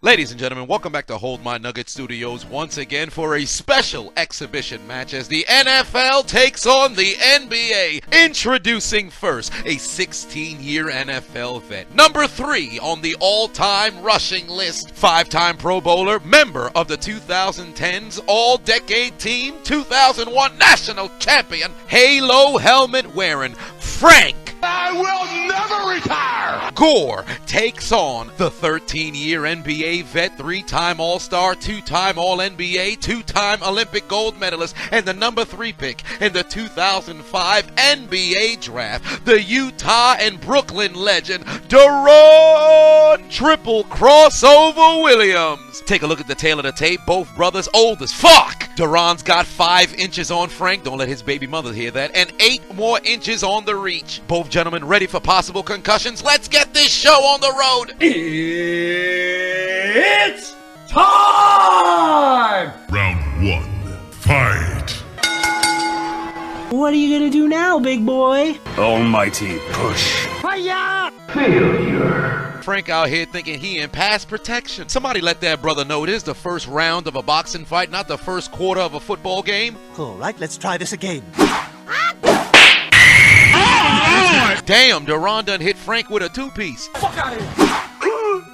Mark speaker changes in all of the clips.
Speaker 1: Ladies and gentlemen, welcome back to Hold My Nugget Studios once again for a special exhibition match as the NFL takes on the NBA. Introducing first, a 16-year NFL vet. Number 3 on the all-time rushing list. 5-time Pro Bowler, member of the 2010s All-Decade Team, 2001 National Champion, Halo helmet wearing Frank.
Speaker 2: I will never retire!
Speaker 1: Gore takes on the 13-year NBA vet, 3-time All-Star, 2-time All-NBA, 2-time Olympic gold medalist, and the number 3 pick in the 2005 NBA Draft, the Utah and Brooklyn legend, Deron Triple Crossover Williams. Take a look at the tail of the tape. Both brothers old as fuck. Deron's got 5 inches on Frank. Don't let his baby mother hear that. And 8 more inches on the reach. Both gentlemen ready for possible concussions. Let's get this show on the road.
Speaker 3: It's time!
Speaker 2: Round 1, fight!
Speaker 4: What are you gonna do now, big boy?
Speaker 3: Almighty push.
Speaker 4: Hiya!
Speaker 3: Failure.
Speaker 1: Frank out here thinking he in pass protection. Somebody let that brother know it is the first round of a boxing fight, not the first quarter of a football game.
Speaker 4: All right, let's try this again.
Speaker 1: Damn, Deron done hit Frank with a 2-piece.
Speaker 3: Fuck out of here.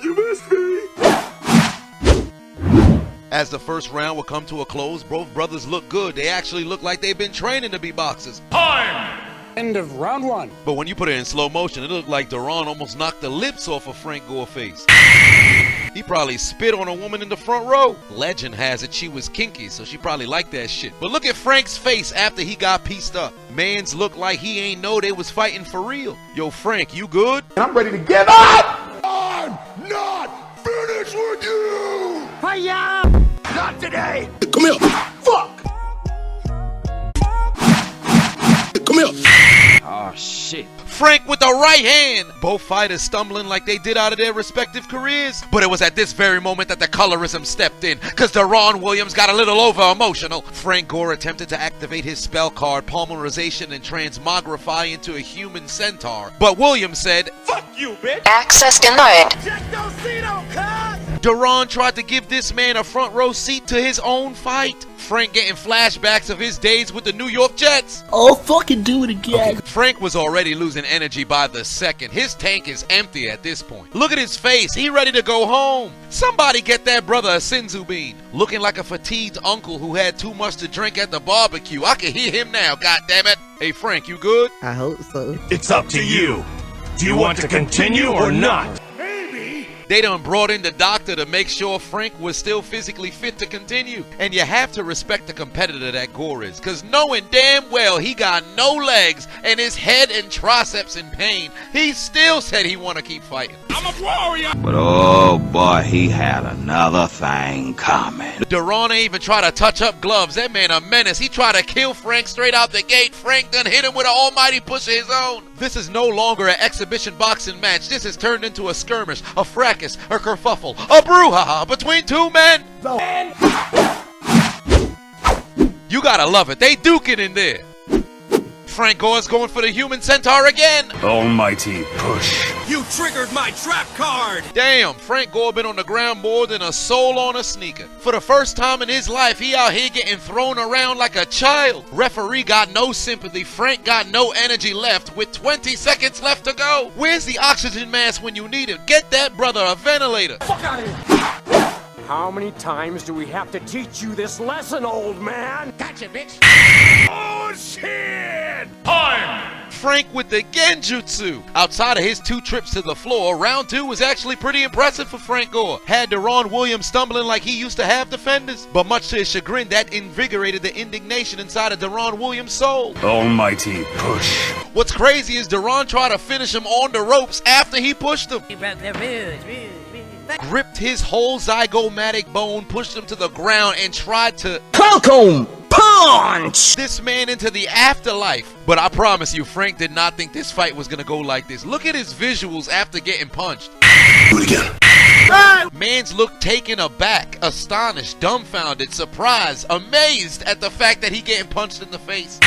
Speaker 3: You missed me.
Speaker 1: As the first round will come to a close, both brothers look good. They actually look like they've been training to be boxers.
Speaker 3: Time! End of round 1.
Speaker 1: But when you put it in slow motion, it looked like Deron almost knocked the lips off of Frank Gore's face. He probably spit on a woman in the front row. Legend has it she was kinky, so she probably liked that shit. But look at Frank's face after he got pieced up. Mans look like he ain't know they was fighting for real. Yo, Frank, you good?
Speaker 2: I'm ready to give up! I'm not finished with you!
Speaker 4: Hiya!
Speaker 2: Not today!
Speaker 3: Come here.
Speaker 2: Fuck!
Speaker 3: Come here.
Speaker 5: Oh, shit.
Speaker 1: Frank with the right hand. Both fighters stumbling like they did out of their respective careers. But it was at this very moment that the colorism stepped in, because Deron Williams got a little over emotional. Frank Gore attempted to activate his spell card, polymerization, and transmogrify into a human centaur. But Williams said,
Speaker 3: Fuck you, bitch.
Speaker 6: Access denied.
Speaker 1: Deron tried to give this man a front row seat to his own fight. Frank getting flashbacks of his days with the New York Jets.
Speaker 4: Oh, fucking do it again.
Speaker 1: Frank was already losing energy by the second. His tank is empty at this point. Look at his face. He ready to go home. Somebody get that brother a Sinzu bean. Looking like a fatigued uncle who had too much to drink at the barbecue. I can hear him now, goddammit. Hey, Frank, you good?
Speaker 4: I hope so.
Speaker 3: It's up to you. Do you want to continue or not?
Speaker 1: They done brought in the doctor to make sure Frank was still physically fit to continue. And you have to respect the competitor that Gore is, because knowing damn well he got no legs and his head and triceps in pain, he still said he want to keep fighting.
Speaker 3: I'm a warrior.
Speaker 5: But oh boy, he had another thing coming.
Speaker 1: Deron ain't even try to touch up gloves. That man a menace. He tried to kill Frank straight out the gate. Frank done hit him with an almighty push of his own. This is no longer an exhibition boxing match. This has turned into a skirmish, a fracas, a kerfuffle, a brouhaha between two men. You gotta love it. They duking in there. Frank Gore's going for the human centaur again.
Speaker 3: Almighty push.
Speaker 7: You triggered my trap card!
Speaker 1: Damn, Frank Gore been on the ground more than a soul on a sneaker. For the first time in his life, he out here getting thrown around like a child. Referee got no sympathy. Frank got no energy left with 20 seconds left to go. Where's the oxygen mask when you need it? Get that brother a ventilator.
Speaker 3: Fuck out of here. How many times do we have to teach you this lesson, old man?
Speaker 7: Gotcha, bitch!
Speaker 3: Oh, shit! Time!
Speaker 1: Frank with the genjutsu. Outside of his 2 trips to the floor, round 2 was actually pretty impressive for Frank Gore. Had Deron Williams stumbling like he used to have defenders. But much to his chagrin, that invigorated the indignation inside of Deron Williams' soul.
Speaker 3: Almighty push.
Speaker 1: What's crazy is Deron tried to finish him on the ropes after he pushed him. Gripped his whole zygomatic bone, pushed him to the ground, and tried to
Speaker 4: Falcon punch!
Speaker 1: this man into the afterlife. But I promise you, Frank did not think this fight was gonna go like this. Look at his visuals after getting punched.
Speaker 2: Do it again.
Speaker 1: Mans looked taken aback, astonished, dumbfounded, surprised, amazed at the fact that he getting punched in the face.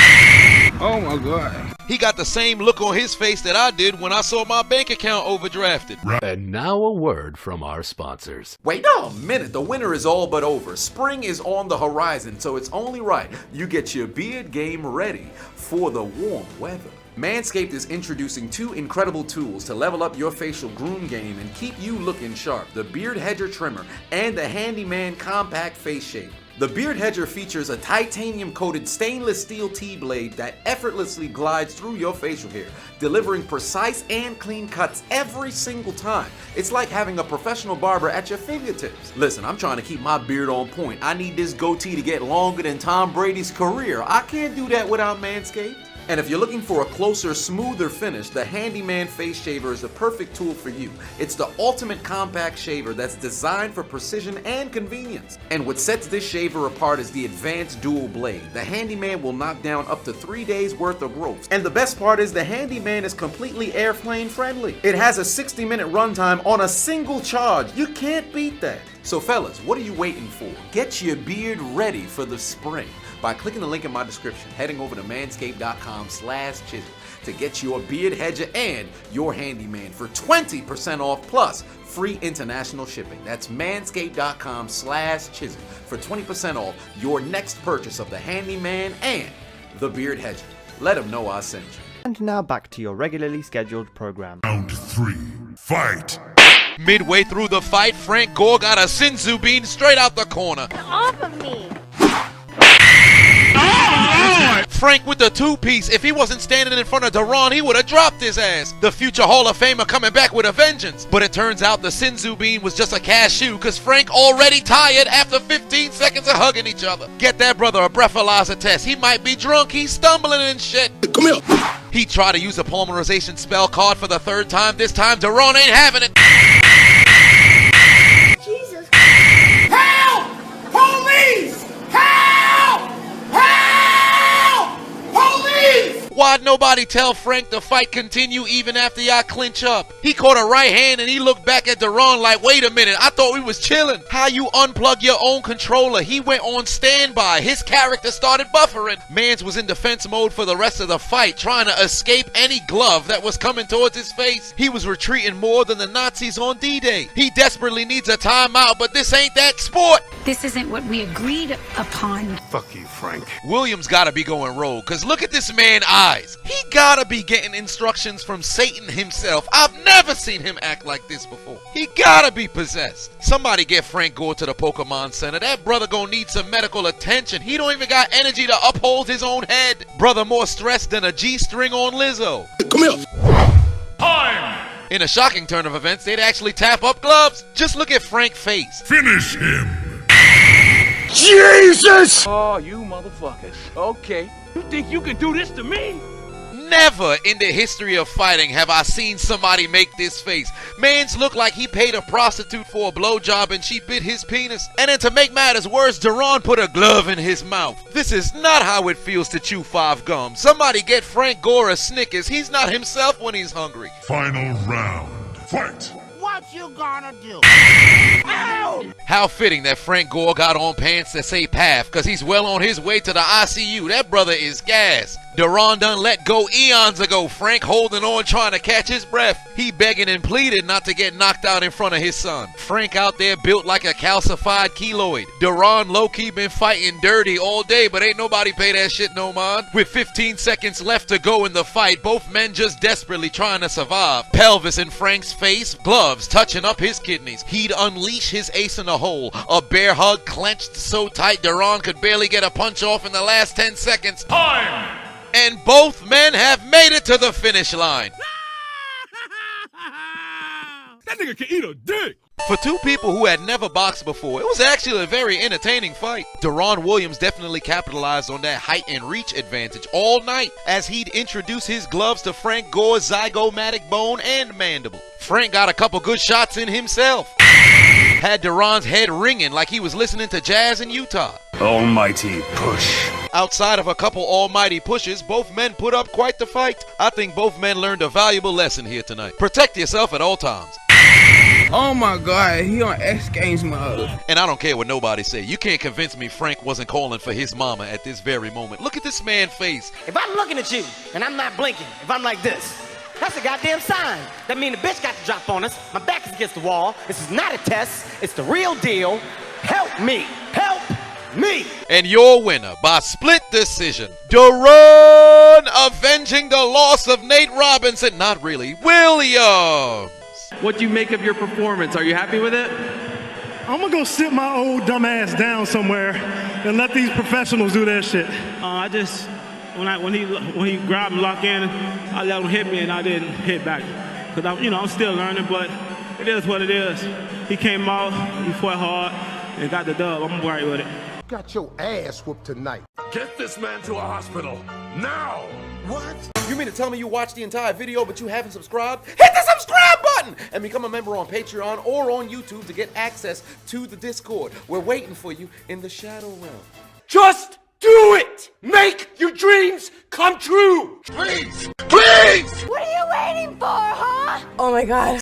Speaker 2: Oh my God.
Speaker 1: He got the same look on his face that I did when I saw my bank account overdrafted.
Speaker 6: And now a word from our sponsors.
Speaker 8: Wait a minute, the winter is all but over. Spring is on the horizon, so it's only right you get your beard game ready for the warm weather. Manscaped is introducing 2 incredible tools to level up your facial groom game and keep you looking sharp: the Beard Hedger Trimmer and the Handyman Compact Face Shaver. The Beard Hedger features a titanium-coated stainless steel T-blade that effortlessly glides through your facial hair, delivering precise and clean cuts every single time. It's like having a professional barber at your fingertips. Listen, I'm trying to keep my beard on point. I need this goatee to get longer than Tom Brady's career. I can't do that without Manscaped. And if you're looking for a closer, smoother finish, the Handyman Face Shaver is the perfect tool for you. It's the ultimate compact shaver that's designed for precision and convenience. And what sets this shaver apart is the advanced dual blade. The Handyman will knock down up to 3 days worth of ropes. And the best part is the Handyman is completely airplane friendly. It has a 60-minute runtime on a single charge. You can't beat that. So fellas, what are you waiting for? Get your beard ready for the spring by clicking the link in my description, heading over to manscaped.com/chisel to get your beard hedger and your handyman for 20% off plus free international shipping. That's manscaped.com/chisel for 20% off your next purchase of the handyman and the beard hedger. Let them know I sent you.
Speaker 9: And now back to your regularly scheduled program.
Speaker 2: Round 3. Fight.
Speaker 1: Midway through the fight, Frank Gore got a Sinzu bean straight out the corner.
Speaker 10: Off of me!
Speaker 1: Frank with the 2-piece. If he wasn't standing in front of Deron, he would have dropped his ass. The future Hall of Famer coming back with a vengeance. But it turns out the Sinzu bean was just a cashew, because Frank already tired after 15 seconds of hugging each other. Get that brother a breathalyzer test. He might be drunk. He's stumbling and shit.
Speaker 2: Come here.
Speaker 1: He tried to use a polymerization spell card for the 3rd time. This time, Deron ain't having it.
Speaker 10: Jesus.
Speaker 2: Help! Police! Help! Help! Police!
Speaker 1: Why'd nobody tell Frank the fight continue even after y'all clinch up? He caught a right hand and he looked back at Deron like, wait a minute, I thought we was chilling. How you unplug your own controller? He went on standby. His character started buffering. Mans was in defense mode for the rest of the fight, trying to escape any glove that was coming towards his face. He was retreating more than the Nazis on D-Day. He desperately needs a timeout, but this ain't that sport.
Speaker 10: This isn't what we agreed upon.
Speaker 6: Fuck you, Frank.
Speaker 1: Williams gotta be going rogue, cause look at this man's eyes. He gotta be getting instructions from Satan himself. I've never seen him act like this before. He gotta be possessed. Somebody get Frank Gore to the Pokemon Center. That brother gonna need some medical attention. He don't even got energy to uphold his own head. Brother more stressed than a G-string on Lizzo.
Speaker 2: Come here. Time.
Speaker 1: In a shocking turn of events, they'd actually tap up gloves. Just look at Frank's face.
Speaker 2: Finish him.
Speaker 3: Jesus! Oh, you motherfuckers. Okay. You think you can do this to me?
Speaker 1: Never in the history of fighting have I seen somebody make this face. Mans looked like he paid a prostitute for a blowjob and she bit his penis. And then to make matters worse, Deron put a glove in his mouth. This is not how it feels to chew 5 gum. Somebody get Frank Gore a Snickers. He's not himself when he's hungry.
Speaker 2: Final round. Fight.
Speaker 10: What you gonna do?
Speaker 1: How fitting that Frank Gore got on pants that say PAF, cause he's well on his way to the ICU. That brother is gassed. Deron done let go eons ago. Frank holding on trying to catch his breath. He begging and pleaded not to get knocked out in front of his son. Frank out there built like a calcified keloid. Deron low-key been fighting dirty all day, but ain't nobody pay that shit no mind. With 15 seconds left to go in the fight, both men just desperately trying to survive. Pelvis in Frank's face, gloves touching up his kidneys. He'd unleash his ace in the hole. A bear hug clenched so tight Deron could barely get a punch off in the last 10 seconds.
Speaker 2: Time.
Speaker 1: And both men have made it to the finish line.
Speaker 2: That nigga can eat a dick.
Speaker 1: For 2 people who had never boxed before, it was actually a very entertaining fight. Deron Williams definitely capitalized on that height and reach advantage all night as he'd introduce his gloves to Frank Gore's zygomatic bone and mandible. Frank got a couple good shots in himself. Had Deron's head ringing like he was listening to jazz in Utah.
Speaker 6: Almighty push.
Speaker 1: Outside of a couple almighty pushes, both men put up quite the fight. I think both men learned a valuable lesson here tonight. Protect yourself at all times.
Speaker 11: Oh my God, he on X Games mode.
Speaker 1: And I don't care what nobody say. You can't convince me Frank wasn't calling for his mama at this very moment. Look at this man's face.
Speaker 12: If I'm looking at you and I'm not blinking, if I'm like this, that's a goddamn sign. That means the bitch got to drop on us. My back is against the wall. This is not a test. It's the real deal. Help me. Help me.
Speaker 1: And your winner by split decision, Deron, avenging the loss of Nate Robinson. Not really. Williams.
Speaker 13: What do you make of your performance? Are you happy with it?
Speaker 14: I'm gonna go sit my old dumb ass down somewhere and let these professionals do their shit.
Speaker 15: I just, when he grabbed and locked in, I let him hit me and I didn't hit back. Cause I'm still learning, but it is what it is. He came out, he fought hard, and got the dub. I'm right with it.
Speaker 2: Got your ass whooped tonight. Get this man to a hospital now.
Speaker 8: What? You mean to tell me you watched the entire video but you haven't subscribed? Hit the subscribe button and become a member on Patreon or on YouTube to get access to the Discord. We're waiting for you in the Shadow Realm.
Speaker 3: Just do it! Make your dreams come true!
Speaker 2: Please! Please!
Speaker 10: What are you waiting for, huh?
Speaker 16: Oh my God.